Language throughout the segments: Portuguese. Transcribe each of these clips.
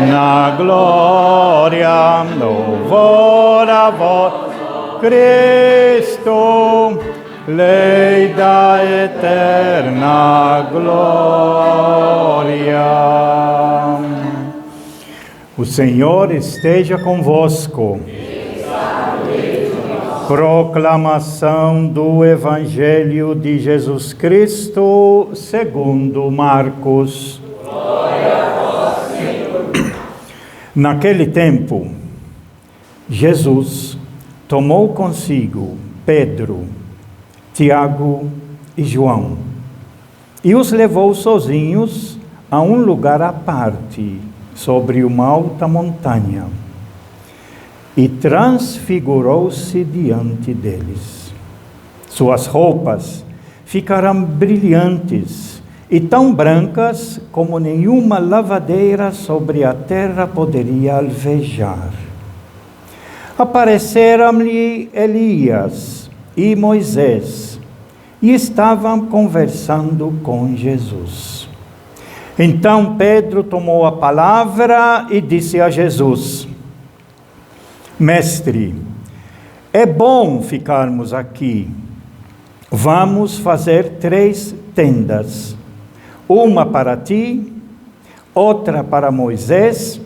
Na glória, louvor a vós, Cristo, Lei da eterna glória. O Senhor esteja convosco. Proclamação do Evangelho de Jesus Cristo segundo Marcos. Glória a vós, Senhor. Naquele tempo, Jesus tomou consigo Pedro, Tiago e João e os levou sozinhos a um lugar à parte, sobre uma alta montanha, e transfigurou-se diante deles. Suas roupas ficaram brilhantes e tão brancas como nenhuma lavadeira sobre a terra poderia alvejar. Apareceram-lhe Elias e Moisés e estavam conversando com Jesus. Então Pedro tomou a palavra e disse a Jesus: Mestre, é bom ficarmos aqui. Vamos fazer 3 tendas, uma para ti, outra para Moisés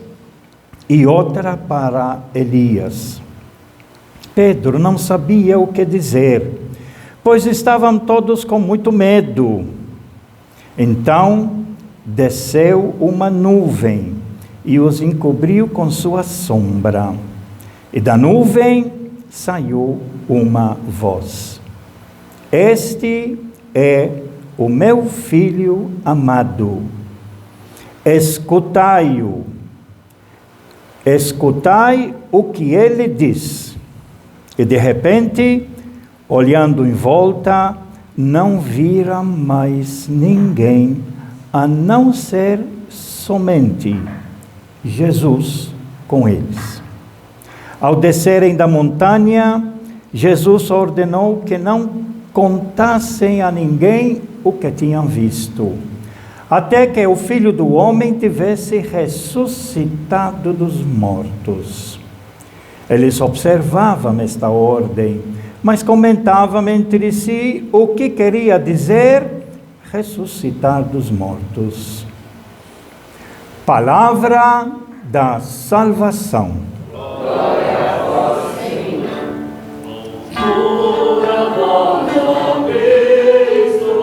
e outra para Elias. Pedro não sabia o que dizer, pois estavam todos com muito medo. Então desceu uma nuvem e os encobriu com sua sombra. E da nuvem saiu uma voz: Este é o meu filho amado. Escutai-o. Escutai o que ele diz. E de repente, olhando em volta, não viram mais ninguém, a não ser somente Jesus com eles. Ao descerem da montanha, Jesus ordenou que não contassem a ninguém o que tinham visto, até que o Filho do Homem tivesse ressuscitado dos mortos. Eles observavam esta ordem, mas comentavam entre si o que queria dizer ressuscitar dos mortos. Palavra da salvação. Glória a vós, Senhor. Louvor a vós, ó Cristo,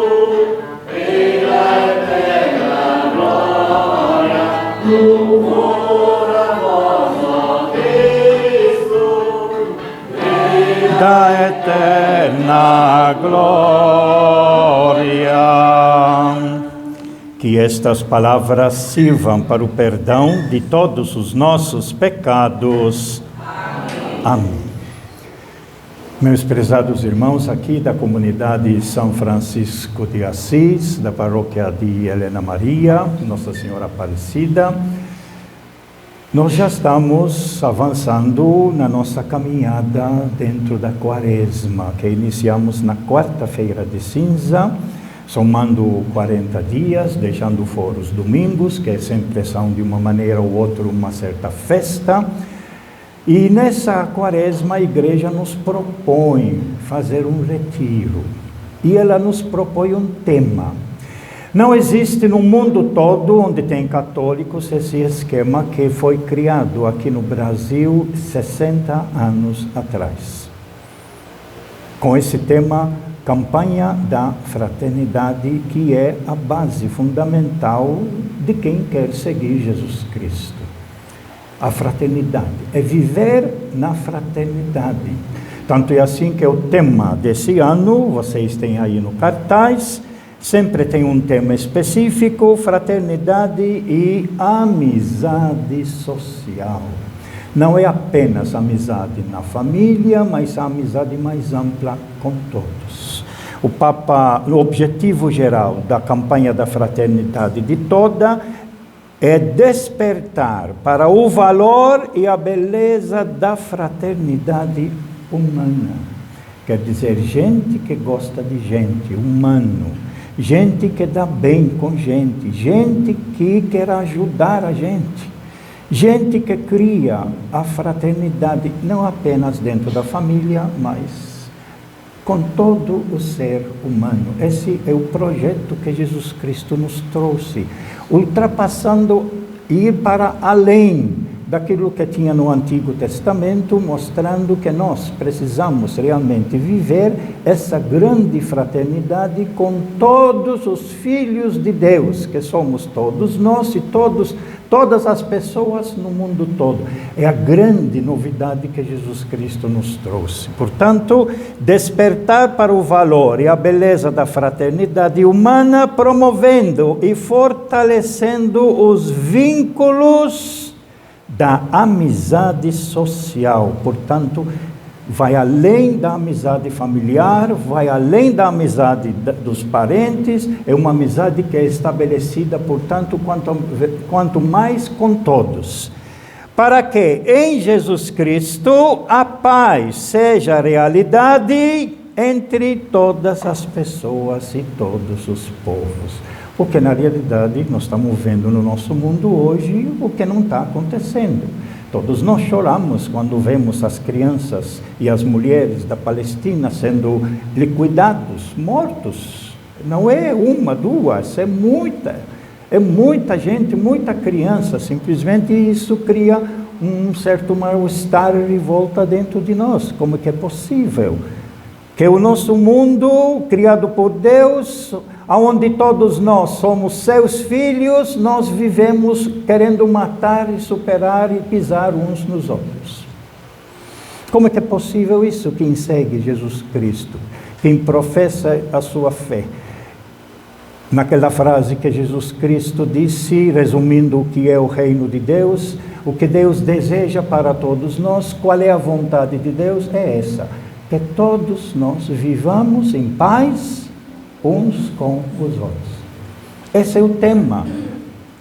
pela eterna glória. Louvor a vós, ó Cristo, Da eterna glória. Que estas palavras sirvam para o perdão de todos os nossos pecados. Amém. Meus prezados irmãos aqui da comunidade São Francisco de Assis, da paróquia de Helena Maria, Nossa Senhora Aparecida, nós já estamos avançando na nossa caminhada dentro da Quaresma, que iniciamos na quarta-feira de cinza, somando 40 dias, deixando fora os domingos, que sempre são de uma maneira ou outra uma certa festa. E nessa Quaresma a igreja nos propõe fazer um retiro. E ela nos propõe um tema. Não existe no mundo todo onde tem católicos esse esquema que foi criado aqui no Brasil 60 anos atrás. Com esse tema, Campanha da Fraternidade, que é a base fundamental de quem quer seguir Jesus Cristo. A fraternidade é viver na fraternidade. Tanto é assim que o tema desse ano, vocês têm aí no cartaz, sempre tem um tema específico: fraternidade e amizade social. Não é apenas amizade na família, mas a amizade mais ampla com todos. O objetivo geral da campanha da fraternidade de toda é despertar para o valor e a beleza da fraternidade humana. Quer dizer, gente que gosta de gente, humano, gente que dá bem com gente, gente que quer ajudar a gente, gente que cria a fraternidade, não apenas dentro da família, mas com todo o ser humano. Esse é o projeto que Jesus Cristo nos trouxe, ultrapassando, ir para além daquilo que tinha no Antigo Testamento, mostrando que nós precisamos realmente viver essa grande fraternidade com todos os filhos de Deus, que somos todos nós e todas as pessoas no mundo todo. É a grande novidade que Jesus Cristo nos trouxe. Portanto, despertar para o valor e a beleza da fraternidade humana, promovendo e fortalecendo os vínculos da amizade social. Portanto, vai além da amizade familiar, vai além da amizade dos parentes, é uma amizade que é estabelecida, portanto, quanto mais com todos. Para que em Jesus Cristo a paz seja realidade entre todas as pessoas e todos os povos. Porque na realidade nós estamos vendo no nosso mundo hoje o que não está acontecendo. Todos nós choramos quando vemos as crianças e as mulheres da Palestina sendo liquidados, mortos. Não é uma, duas, é muita gente, muita criança. Simplesmente isso cria um certo mal-estar e revolta dentro de nós. Como que é possível que o nosso mundo, criado por Deus, onde todos nós somos seus filhos, nós vivemos querendo matar e superar e pisar uns nos outros? Como é que é possível isso? Quem segue Jesus Cristo, quem professa a sua fé. Naquela frase que Jesus Cristo disse, resumindo o que é o reino de Deus, o que Deus deseja para todos nós, qual é a vontade de Deus? É essa, que todos nós vivamos em paz uns com os outros. Esse é o tema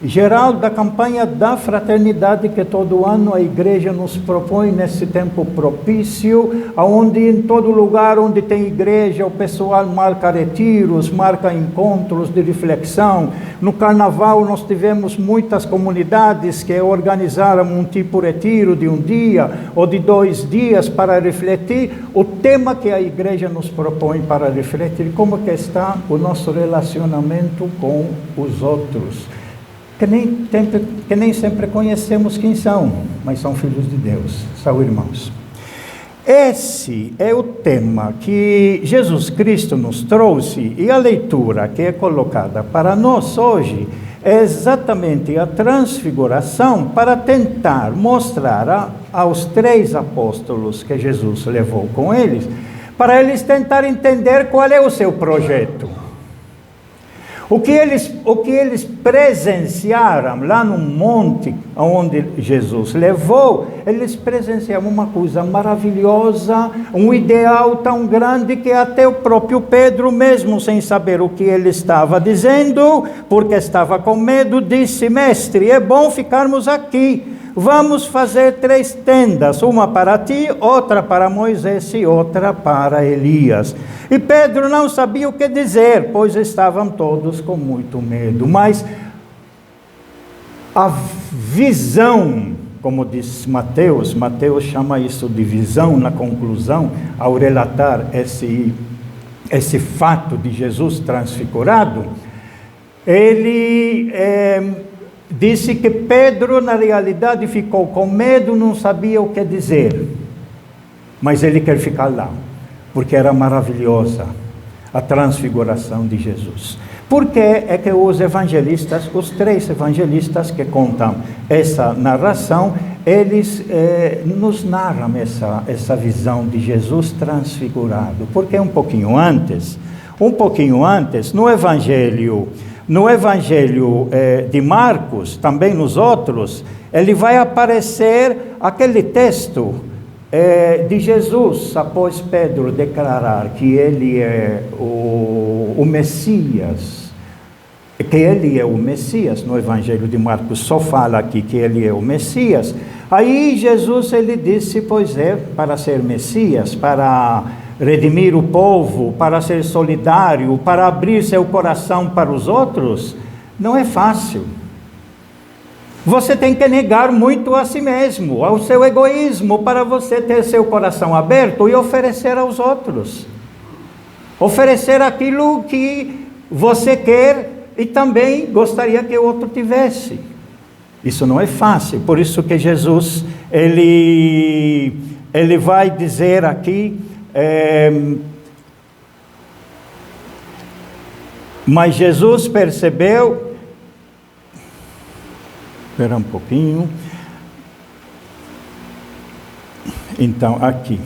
geral da campanha da fraternidade que todo ano a igreja nos propõe nesse tempo propício, onde em todo lugar onde tem igreja o pessoal marca retiros, marca encontros de reflexão. No carnaval nós tivemos muitas comunidades que organizaram um tipo de retiro de um dia ou de 2 dias para refletir o tema que a igreja nos propõe para refletir, como que está o nosso relacionamento com os outros. Que nem sempre conhecemos quem são, mas são filhos de Deus, são irmãos. Esse é o tema que Jesus Cristo nos trouxe, e a leitura que é colocada para nós hoje é exatamente a transfiguração, para tentar mostrar aos 3 apóstolos que Jesus levou com eles, para eles tentarem entender qual é o seu projeto. O que eles presenciaram lá no monte onde Jesus levou, eles presenciaram uma coisa maravilhosa, um ideal tão grande que até o próprio Pedro, mesmo sem saber o que ele estava dizendo, porque estava com medo, disse: mestre, é bom ficarmos aqui. Vamos fazer 3 tendas, uma para ti, outra para Moisés e outra para Elias. E Pedro não sabia o que dizer, pois estavam todos com muito medo. Mas a visão, como diz Mateus chama isso de visão na conclusão, ao relatar esse fato de Jesus transfigurado, ele disse que Pedro, na realidade, ficou com medo, não sabia o que dizer. Mas ele quer ficar lá, porque era maravilhosa a transfiguração de Jesus. Por que é que os evangelistas, os 3 evangelistas que contam essa narração, eles nos narram essa visão de Jesus transfigurado? Porque um pouquinho antes, no Evangelho de Marcos, também nos outros, ele vai aparecer aquele texto de Jesus, após Pedro declarar que ele é o Messias, no Evangelho de Marcos só fala aqui que ele é o Messias. Aí Jesus, ele disse, pois para ser Messias, para redimir o povo, para ser solidário, para abrir seu coração para os outros, não é fácil. Você tem que negar muito a si mesmo, ao seu egoísmo, para você ter seu coração aberto e oferecer aos outros. Oferecer aquilo que você quer e também gostaria que o outro tivesse. Isso não é fácil, por isso que Jesus, ele vai dizer aqui, mas Jesus percebeu, espera um pouquinho, então aqui,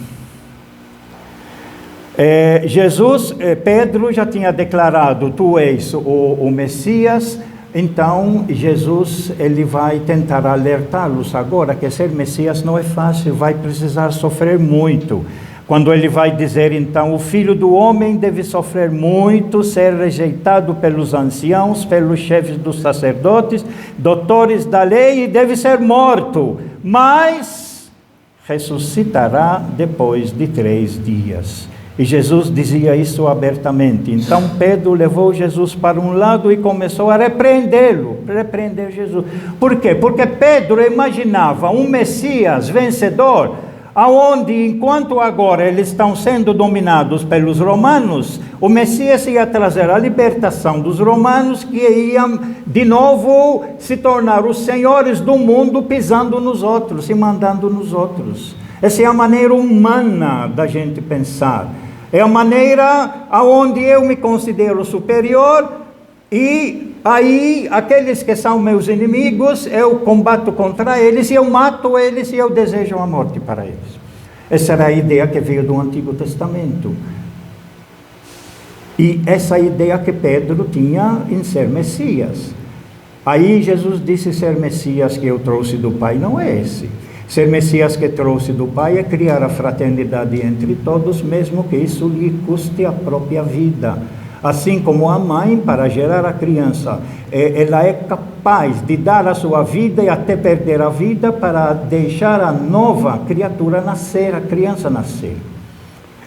Pedro já tinha declarado, tu és o Messias. Então Jesus, ele vai tentar alertá-los agora que ser Messias não é fácil, vai precisar sofrer muito. Quando ele vai dizer então, o Filho do Homem deve sofrer muito, ser rejeitado pelos anciãos, pelos chefes dos sacerdotes, doutores da lei, e deve ser morto, mas ressuscitará depois de 3 dias. E Jesus dizia isso abertamente. Então Pedro levou Jesus para um lado e começou a repreender Jesus. Por quê? Porque Pedro imaginava um Messias vencedor, aonde enquanto agora eles estão sendo dominados pelos romanos, o Messias ia trazer a libertação dos romanos, que iam de novo se tornar os senhores do mundo, pisando nos outros e mandando nos outros. Essa é a maneira humana da gente pensar. É a maneira aonde eu me considero superior e aí aqueles que são meus inimigos, eu combato contra eles e eu mato eles e eu desejo a morte para eles. Essa era a ideia que veio do Antigo Testamento. E essa ideia que Pedro tinha em ser Messias. Aí Jesus disse, ser Messias que eu trouxe do Pai não é esse. Ser Messias que trouxe do Pai é criar a fraternidade entre todos, mesmo que isso lhe custe a própria vida. Assim como a mãe, para gerar a criança, ela é capaz de dar a sua vida e até perder a vida para deixar a nova criatura nascer, a criança nascer.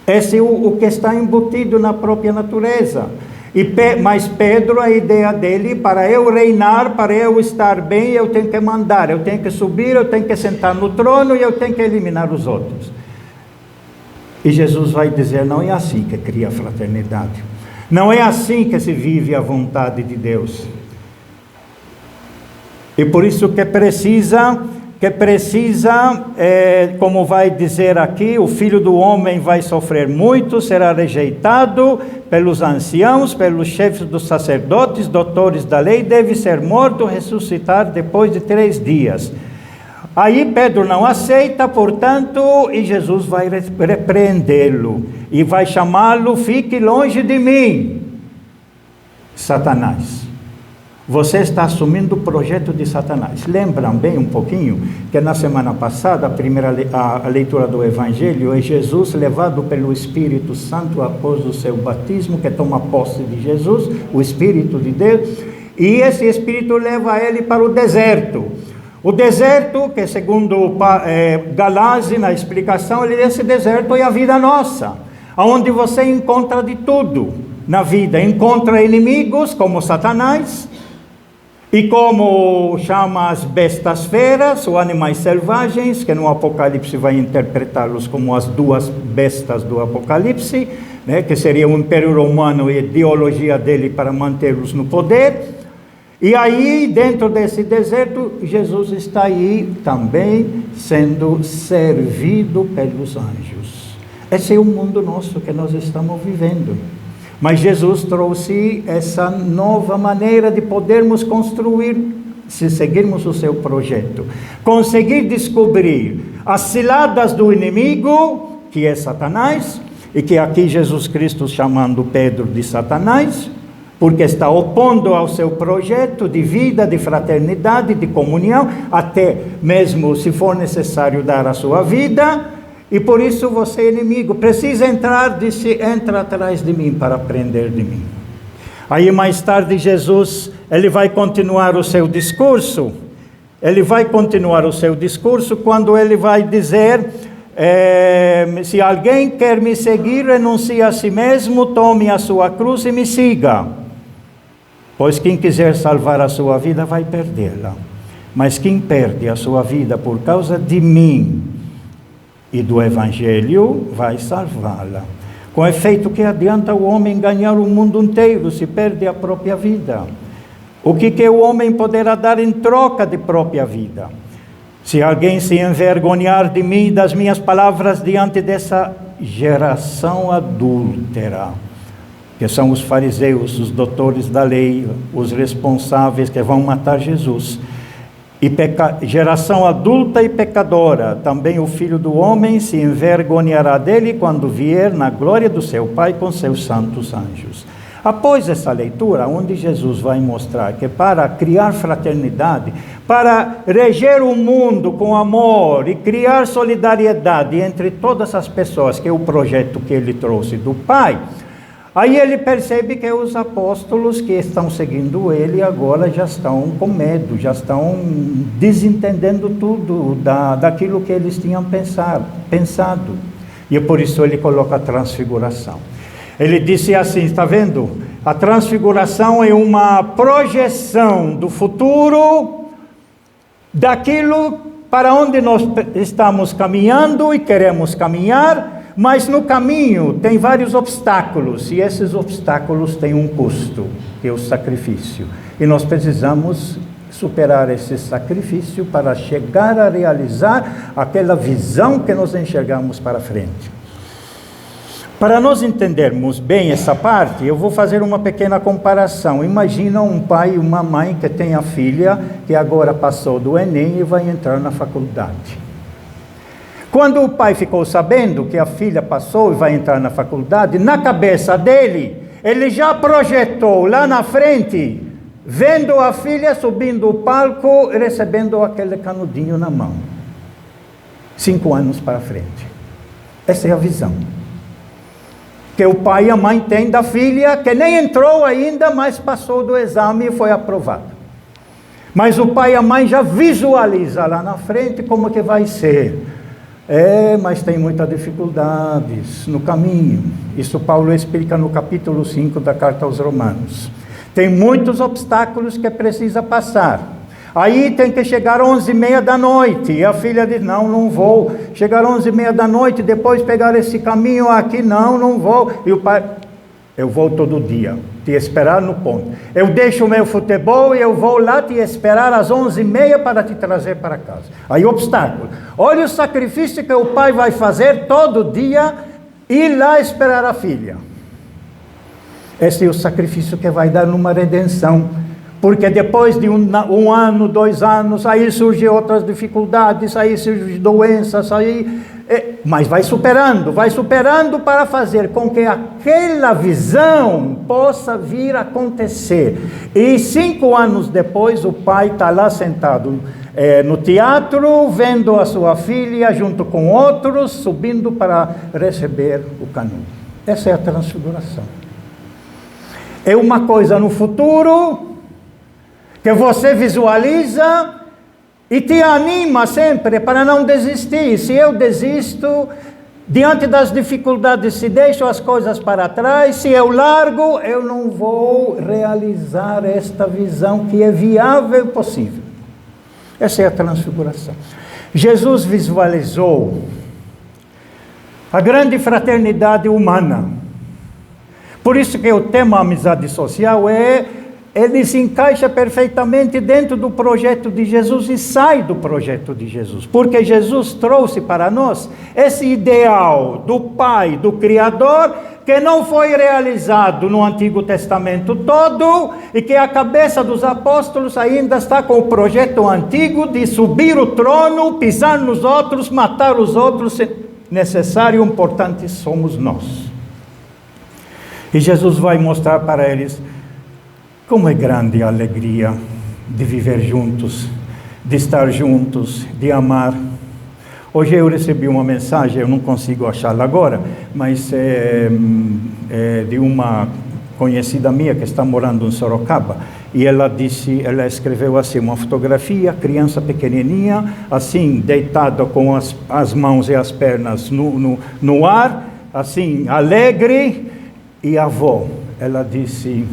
Esse é o que está embutido na própria natureza. Mas Pedro, a ideia dele, para eu reinar, para eu estar bem, eu tenho que mandar, eu tenho que subir, eu tenho que sentar no trono e eu tenho que eliminar os outros. E Jesus vai dizer, não é assim que cria a fraternidade. Não é assim que se vive a vontade de Deus. E por isso que precisa, como vai dizer aqui, o Filho do Homem vai sofrer muito, será rejeitado pelos anciãos, pelos chefes dos sacerdotes, doutores da lei, deve ser morto, ressuscitar depois de 3 dias. Aí Pedro não aceita, portanto, e Jesus vai repreendê-lo e vai chamá-lo, fique longe de mim, Satanás. Você está assumindo o projeto de Satanás. Lembram bem um pouquinho que na semana passada, a leitura do Evangelho, é Jesus levado pelo Espírito Santo após o seu batismo, que toma posse de Jesus, o Espírito de Deus, e esse Espírito leva ele para o deserto. O deserto, que segundo Galasi, na explicação, esse deserto é a vida nossa, onde você encontra de tudo na vida. Encontra inimigos como Satanás, e como chama as bestas feras, ou animais selvagens, que no Apocalipse vai interpretá-los como as 2 bestas do Apocalipse, né, que seria o Império Romano e a ideologia dele para mantê-los no poder. E aí, dentro desse deserto, Jesus está aí também sendo servido pelos anjos. Esse é o mundo nosso que nós estamos vivendo. Mas Jesus trouxe essa nova maneira de podermos construir, se seguirmos o seu projeto. Conseguir descobrir as ciladas do inimigo, que é Satanás, e que aqui Jesus Cristo chamando Pedro de Satanás, porque está opondo ao seu projeto de vida, de fraternidade, de comunhão, até mesmo se for necessário dar a sua vida. E por isso você é inimigo, precisa entrar, disse, entra atrás de mim para aprender de mim. Aí mais tarde Jesus, ele vai continuar o seu discurso, quando ele vai dizer, se alguém quer me seguir, renuncie a si mesmo, tome a sua cruz e me siga. Pois quem quiser salvar a sua vida vai perdê-la. Mas quem perde a sua vida por causa de mim e do Evangelho, vai salvá-la. Com efeito, que adianta o homem ganhar o mundo inteiro se perde a própria vida? O que o homem poderá dar em troca de própria vida? Se alguém se envergonhar de mim e das minhas palavras diante dessa geração adúltera, que são os fariseus, os doutores da lei, os responsáveis que vão matar Jesus, e geração adulta e pecadora, também o Filho do Homem se envergonhará dele quando vier na glória do seu Pai com seus santos anjos. Após essa leitura, onde Jesus vai mostrar que para criar fraternidade, para reger o mundo com amor e criar solidariedade entre todas as pessoas, que é o projeto que ele trouxe do Pai, aí ele percebe que os apóstolos que estão seguindo ele agora já estão com medo, já estão desentendendo tudo daquilo que eles tinham pensado. E por isso ele coloca a transfiguração. Ele disse assim, está vendo? A transfiguração é uma projeção do futuro, daquilo para onde nós estamos caminhando e queremos caminhar, mas no caminho tem vários obstáculos, e esses obstáculos têm um custo, que é o sacrifício. E nós precisamos superar esse sacrifício para chegar a realizar aquela visão que nós enxergamos para frente. Para nós entendermos bem essa parte, eu vou fazer uma pequena comparação. Imagina um pai e uma mãe que tem a filha que agora passou do Enem e vai entrar na faculdade. Quando o pai ficou sabendo que a filha passou e vai entrar na faculdade, na cabeça dele, ele já projetou lá na frente, vendo a filha subindo o palco e recebendo aquele canudinho na mão. 5 anos para frente. Essa é a visão que o pai e a mãe têm da filha, que nem entrou ainda, mas passou do exame e foi aprovado. Mas o pai e a mãe já visualiza lá na frente como que vai ser. Mas tem muitas dificuldades no caminho. Isso Paulo explica no capítulo 5 da carta aos Romanos. Tem muitos obstáculos que precisa passar. Aí tem que chegar 11h30 da noite, e a filha diz, não vou. Chegar 11h30 da noite, depois pegar esse caminho aqui, não vou. E o pai, eu vou todo dia, te esperar no ponto. Eu deixo o meu futebol e eu vou lá te esperar às 11h30 para te trazer para casa. Aí obstáculo. Olha o sacrifício que o pai vai fazer todo dia, ir lá esperar a filha. Esse é o sacrifício que vai dar numa redenção. Porque depois de um ano, 2 anos, aí surgem outras dificuldades, aí surgem doenças, mas vai superando para fazer com que aquela visão possa vir a acontecer. E 5 anos depois, o pai está lá sentado no teatro, vendo a sua filha junto com outros, subindo para receber o canudo. Essa é a transfiguração. É uma coisa no futuro que você visualiza e te anima sempre para não desistir. Se eu desisto, diante das dificuldades, se deixo as coisas para trás, se eu largo, eu não vou realizar esta visão que é viável e possível. Essa é a transfiguração. Jesus visualizou a grande fraternidade humana. Por isso que o tema amizade social ele se encaixa perfeitamente dentro do projeto de Jesus e sai do projeto de Jesus. Porque Jesus trouxe para nós esse ideal do Pai, do Criador, que não foi realizado no Antigo Testamento todo e que a cabeça dos apóstolos ainda está com o projeto antigo de subir o trono, pisar nos outros, matar os outros. Necessário, importante somos nós. E Jesus vai mostrar para eles como é grande a alegria de viver juntos, de estar juntos, de amar. Hoje eu recebi uma mensagem, eu não consigo achá-la agora, mas é de uma conhecida minha que está morando em Sorocaba, e ela escreveu assim, uma fotografia, criança pequenininha, assim, deitada com as mãos e as pernas no ar, assim, alegre, e a avó, ela disse,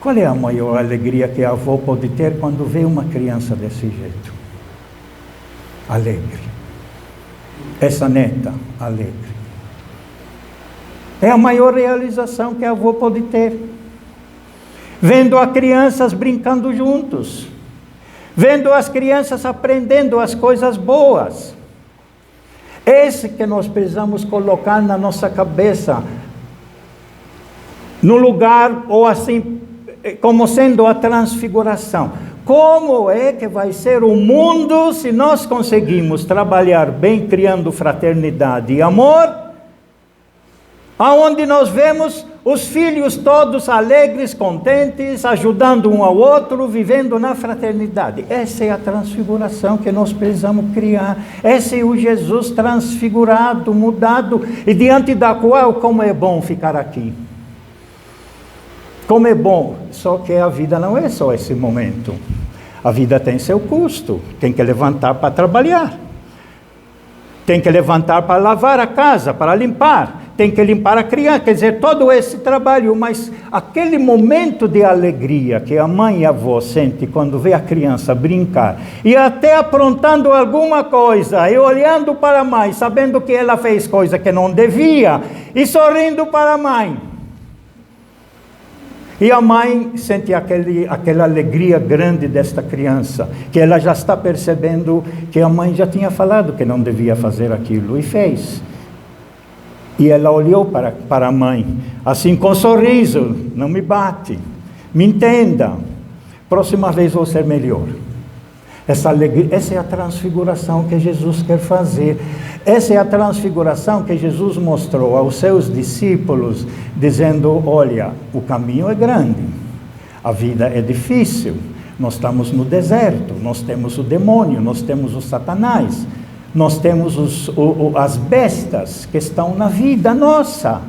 qual é a maior alegria que a avó pode ter quando vê uma criança desse jeito? Alegre. Essa neta, alegre. É a maior realização que a avó pode ter. Vendo as crianças brincando juntos. Vendo as crianças aprendendo as coisas boas. Esse que nós precisamos colocar na nossa cabeça. No lugar, ou assim, como sendo a transfiguração. Como é que vai ser o mundo se nós conseguimos trabalhar bem, criando fraternidade e amor, aonde nós vemos os filhos todos alegres, contentes, ajudando um ao outro, vivendo na fraternidade. Essa é a transfiguração que nós precisamos criar. Esse é o Jesus transfigurado, mudado, e diante da qual, como é bom ficar aqui. Como é bom, só que a vida não é só esse momento. A vida tem seu custo, tem que levantar para trabalhar. Tem que levantar para lavar a casa, para limpar. Tem que limpar a criança, quer dizer, todo esse trabalho, mas aquele momento de alegria que a mãe e a avó sentem quando vê a criança brincar, e até aprontando alguma coisa, e olhando para a mãe, sabendo que ela fez coisa que não devia, e sorrindo para a mãe. E a mãe sente aquela alegria grande desta criança, que ela já está percebendo que a mãe já tinha falado que não devia fazer aquilo, e fez. E ela olhou para a mãe, assim com um sorriso, não me bate, me entenda, próxima vez vou ser melhor. Essa alegria, essa é a transfiguração que Jesus quer fazer. Essa é a transfiguração que Jesus mostrou aos seus discípulos, dizendo, olha, o caminho é grande, a vida é difícil, nós estamos no deserto, nós temos o demônio, nós temos o Satanás, nós temos as bestas que estão na vida nossa,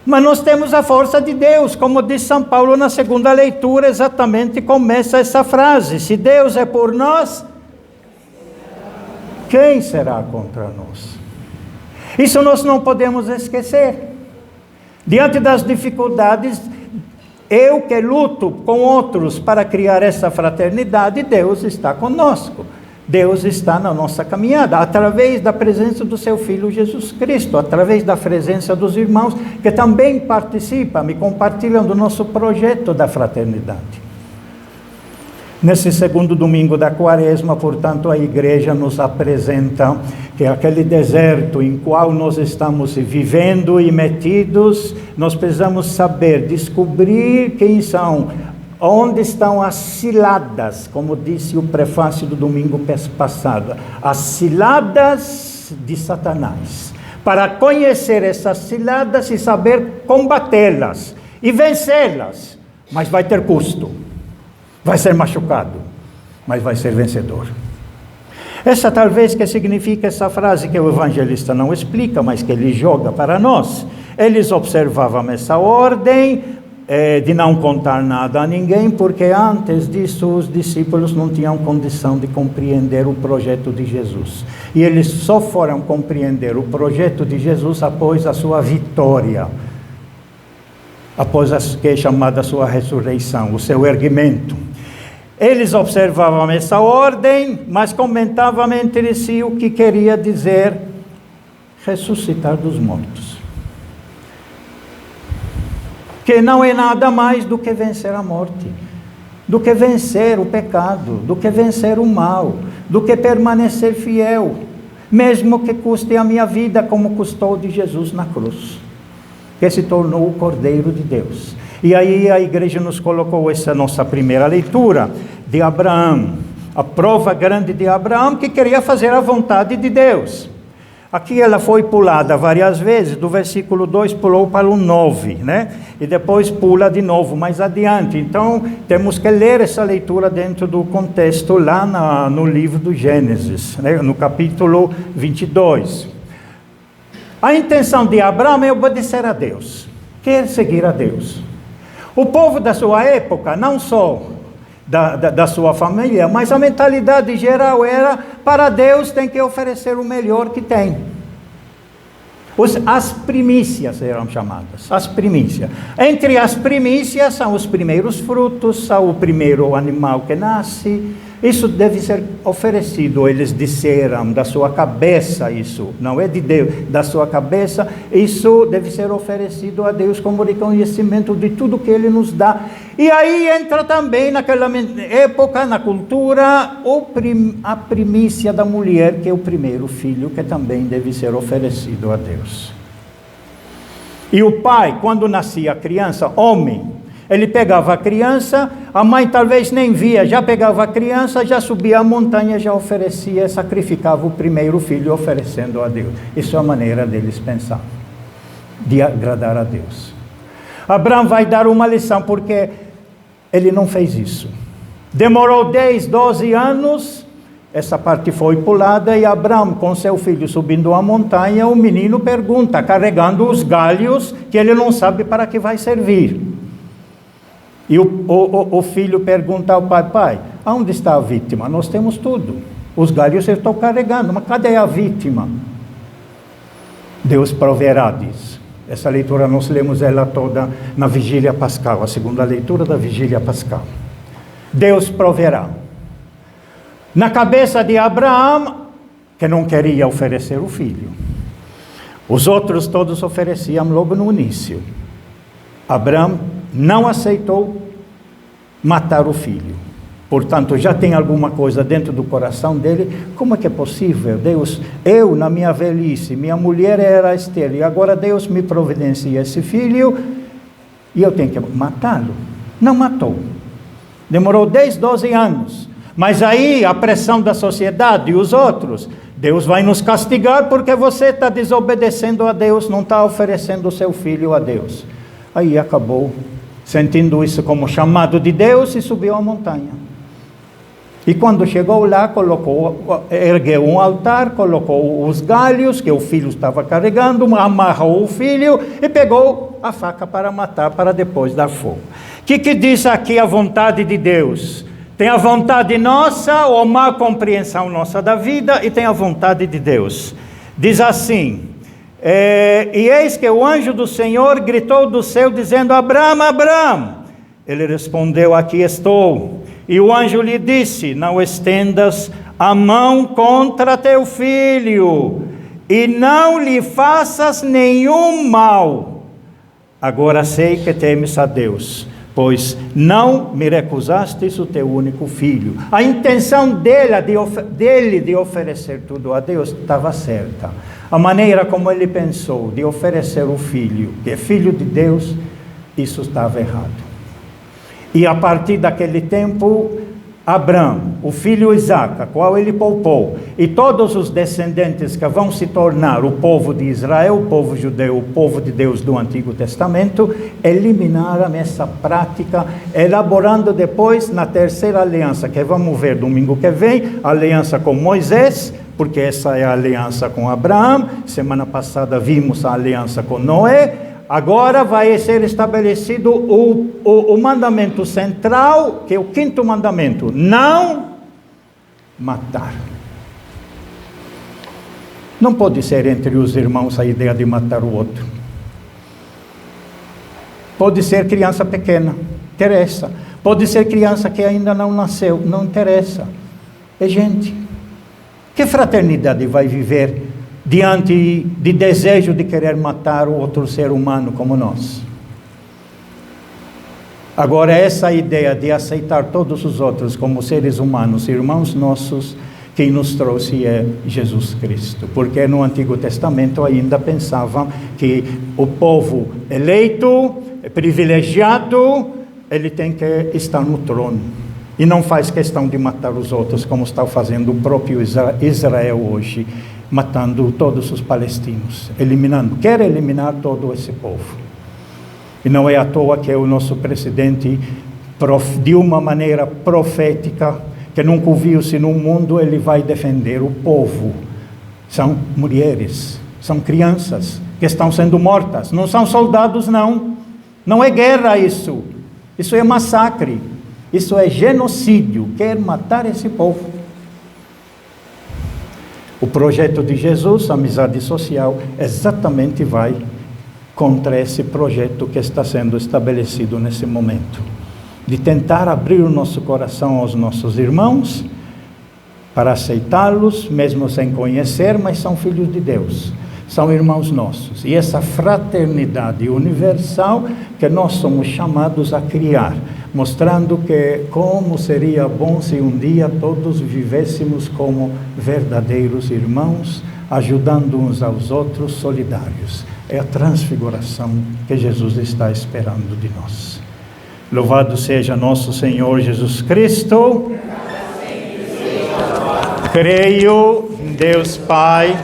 mas nós temos a força de Deus, como diz São Paulo na segunda leitura, exatamente começa essa frase, se Deus é por nós, quem será contra nós? Isso nós não podemos esquecer. Diante das dificuldades, eu que luto com outros para criar essa fraternidade, Deus está conosco. Deus está na nossa caminhada, através da presença do seu Filho Jesus Cristo, através da presença dos irmãos que também participam e compartilham do nosso projeto da fraternidade. Nesse segundo domingo da Quaresma, portanto, a Igreja nos apresenta que aquele deserto em qual nós estamos vivendo e metidos, nós precisamos saber, descobrir quem são, onde estão as ciladas, como disse o prefácio do domingo passado, as ciladas de Satanás, para conhecer essas ciladas e saber combatê-las e vencê-las, mas vai ter custo. Vai ser machucado, mas vai ser vencedor. Essa talvez que significa essa frase que o evangelista não explica, mas que ele joga para nós. Eles observavam essa ordem de não contar nada a ninguém, porque antes disso os discípulos não tinham condição de compreender o projeto de Jesus. E eles só foram compreender o projeto de Jesus após a sua vitória, após a que é chamada a sua ressurreição, o seu erguimento. Eles observavam essa ordem, mas comentavam entre si o que queria dizer ressuscitar dos mortos. Que não é nada mais do que vencer a morte, do que vencer o pecado, do que vencer o mal, do que permanecer fiel, mesmo que custe a minha vida, como custou de Jesus na cruz, que se tornou o Cordeiro de Deus. E aí a Igreja nos colocou essa nossa primeira leitura de Abraão, a prova grande de Abraão, que queria fazer a vontade de Deus. Aqui ela foi pulada várias vezes, do versículo 2 pulou para o 9, né? E depois pula de novo mais adiante. Então, temos que ler essa leitura dentro do contexto lá no livro do Gênesis, né? No capítulo 22. A intenção de Abraão é obedecer a Deus, quer seguir a Deus. O povo da sua época, não só da sua família, mas a mentalidade geral era, para Deus tem que oferecer o melhor que tem. As primícias eram chamadas, as primícias. Entre as primícias são os primeiros frutos, são o primeiro animal que nasce. Isso deve ser oferecido, eles disseram, da sua cabeça isso, não é de Deus, da sua cabeça, isso deve ser oferecido a Deus como reconhecimento de tudo que Ele nos dá. E aí entra também, naquela época, na cultura, a primícia da mulher, que é o primeiro filho, que também deve ser oferecido a Deus. E o pai, quando nascia a criança, homem, ele pegava a criança, a mãe talvez nem via, já pegava a criança, já subia a montanha, já oferecia, sacrificava o primeiro filho, oferecendo a Deus. Isso é a maneira deles pensar, de agradar a Deus. Abraão vai dar uma lição, porque ele não fez isso. Demorou 10, 12 anos, essa parte foi pulada, e Abraão, com seu filho subindo a montanha, o menino pergunta, carregando os galhos, que ele não sabe para que vai servir. E o filho pergunta ao pai, pai, onde está a vítima? Nós temos tudo. Os galhos eu estou carregando, mas cadê a vítima? Deus proverá, diz. Essa leitura nós lemos ela toda na Vigília Pascal, a segunda leitura da Vigília Pascal. Deus proverá. Na cabeça de Abraão, que não queria oferecer o filho. Os outros todos ofereciam logo no início. Abraão não aceitou matar o filho. Portanto, já tem alguma coisa dentro do coração dele. Como é que é possível? Deus, eu na minha velhice, minha mulher era estéril, e agora Deus me providencia esse filho, e eu tenho que matá-lo. Não matou. Demorou 10, 12 anos. Mas aí, a pressão da sociedade e os outros, Deus vai nos castigar porque você está desobedecendo a Deus, não está oferecendo o seu filho a Deus. Aí acabou sentindo isso como chamado de Deus e subiu a montanha. E quando chegou lá, ergueu um altar, colocou os galhos que o filho estava carregando, amarrou o filho e pegou a faca para matar, para depois dar fogo. O que diz aqui a vontade de Deus? Tem a vontade nossa, ou má compreensão nossa da vida, e tem a vontade de Deus. Diz assim, e eis que o anjo do Senhor gritou do céu, dizendo, Abraão, Abraão. Ele respondeu, aqui estou. E o anjo lhe disse, não estendas a mão contra teu filho, e não lhe faças nenhum mal. Agora sei que temes a Deus, pois não me recusastes o teu único filho. A intenção dele de oferecer tudo a Deus estava certa. A maneira como ele pensou de oferecer o filho, que é filho de Deus, isso estava errado. E a partir daquele tempo, Abraão, o filho Isaque, qual ele poupou, e todos os descendentes que vão se tornar o povo de Israel, o povo judeu, o povo de Deus do Antigo Testamento, eliminaram essa prática, elaborando depois na terceira aliança, que vamos ver domingo que vem, a aliança com Moisés, porque essa é a aliança com Abraão. Semana passada vimos a aliança com Noé. Agora vai ser estabelecido o mandamento central, que é o quinto mandamento: não matar. Não pode ser entre os irmãos a ideia de matar o outro. Pode ser criança pequena, interessa. Pode ser criança que ainda não nasceu, não interessa. É gente. Que fraternidade vai viver diante de desejo de querer matar o outro ser humano como nós? Agora, essa ideia de aceitar todos os outros como seres humanos, irmãos nossos, quem nos trouxe é Jesus Cristo. Porque no Antigo Testamento ainda pensavam que o povo eleito, privilegiado, ele tem que estar no trono. E não faz questão de matar os outros, como está fazendo o próprio Israel hoje, matando todos os palestinos, quer eliminar todo esse povo. E não é à toa que o nosso presidente, de uma maneira profética, que nunca ouviu-se no mundo, ele vai defender o povo. São mulheres, são crianças que estão sendo mortas, não são soldados não é guerra isso. Isso é massacre, isso é genocídio, quer matar esse povo. O projeto de Jesus, a amizade social, exatamente vai contra esse projeto que está sendo estabelecido nesse momento. De tentar abrir o nosso coração aos nossos irmãos, para aceitá-los, mesmo sem conhecer, mas são filhos de Deus, são irmãos nossos. E essa fraternidade universal que nós somos chamados a criar, mostrando que como seria bom se um dia todos vivêssemos como verdadeiros irmãos, ajudando uns aos outros, solidários. É a transfiguração que Jesus está esperando de nós. Louvado seja nosso Senhor Jesus Cristo. Creio em Deus Pai,